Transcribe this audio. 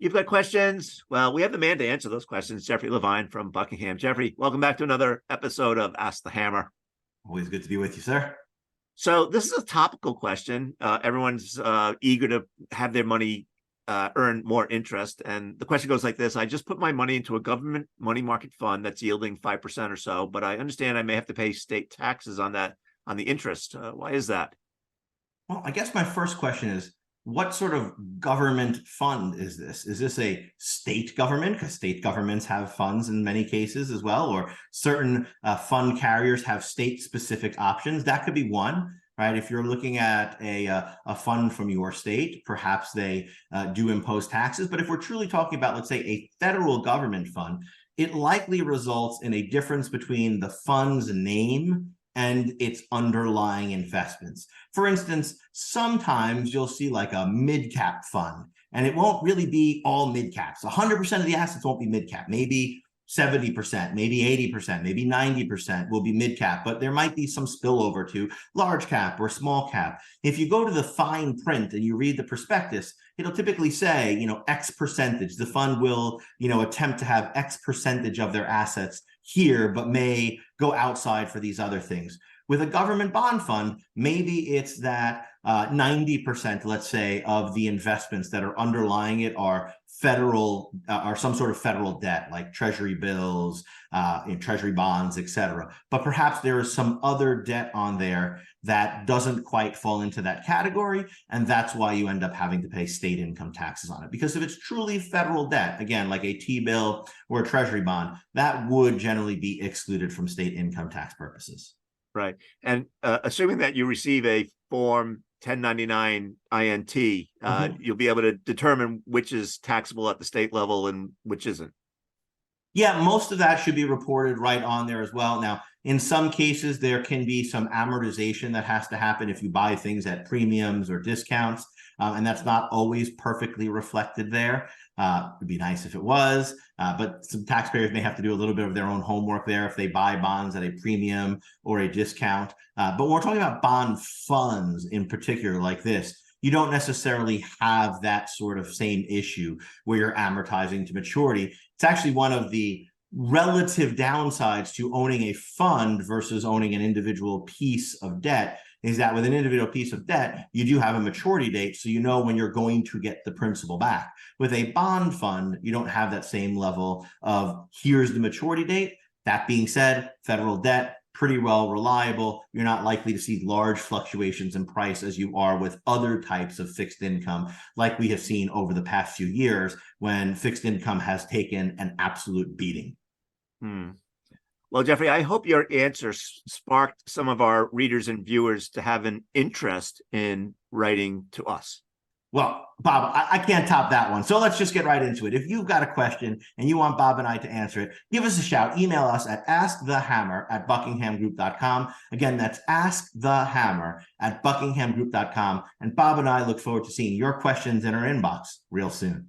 You've got questions? Well, we have the man to answer those questions, Jeffrey Levine from Buckingham. Jeffrey, welcome back to another episode of Ask the Hammer. Always good to be with you, sir. So this is a topical question. Everyone's eager to have their money earn more interest. And the question goes like this. I just put my money into a government money market fund that's yielding 5% or so, but I understand I may have to pay state taxes on that, on the interest. Why is that? Well, I guess my first question is, what sort of government fund is this? Is this a state government? Because state governments have funds in many cases as well, or certain fund carriers have state-specific options. That could be one, right? If you're looking at a fund from your state, perhaps they do impose taxes. But if we're truly talking about, let's say, a federal government fund, it likely results in a difference between the fund's name and its underlying investments. For instance, sometimes you'll see like a mid-cap fund, and it won't really be all mid-caps. 100% of the assets won't be mid-cap. Maybe 70%, maybe 80%, maybe 90% will be mid-cap, but there might be some spillover to large cap or small cap. If you go to the fine print and you read the prospectus, it'll typically say, X percentage. The fund will, attempt to have X percentage of their assets here, but may go outside for these other things. With a government bond fund, maybe it's that 90%, let's say, of the investments that are underlying it are federal, or some sort of federal debt, like treasury bills, treasury bonds, etc. But perhaps there is some other debt on there that doesn't quite fall into that category, and that's why you end up having to pay state income taxes on it. Because if it's truly federal debt, again, like a T-bill or a treasury bond, that would generally be excluded from state income tax purposes. Right. And assuming that you receive a Form 1099 INT, you'll be able to determine which is taxable at the state level and which isn't. Yeah, most of that should be reported right on there as well. Now, in some cases, there can be some amortization that has to happen if you buy things at premiums or discounts, and that's not always perfectly reflected there. It'd be nice if it was, but some taxpayers may have to do a little bit of their own homework there if they buy bonds at a premium or a discount. But when we're talking about bond funds in particular like this, you don't necessarily have that sort of same issue where you're amortizing to maturity. It's actually one of the relative downsides to owning a fund versus owning an individual piece of debt is that with an individual piece of debt, you do have a maturity date, so you know when you're going to get the principal back. With a bond fund, you don't have that same level of here's the maturity date. That being said, federal debt, pretty well reliable. You're not likely to see large fluctuations in price as you are with other types of fixed income, like we have seen over the past few years when fixed income has taken an absolute beating. Well, Jeffrey, I hope your answer sparked some of our readers and viewers to have an interest in writing to us. Well, Bob, I can't top that one. So let's just get right into it. If you've got a question and you want Bob and I to answer it, give us a shout. Email us at askthehammer@buckinghamgroup.com. Again, that's askthehammer@buckinghamgroup.com. And Bob and I look forward to seeing your questions in our inbox real soon.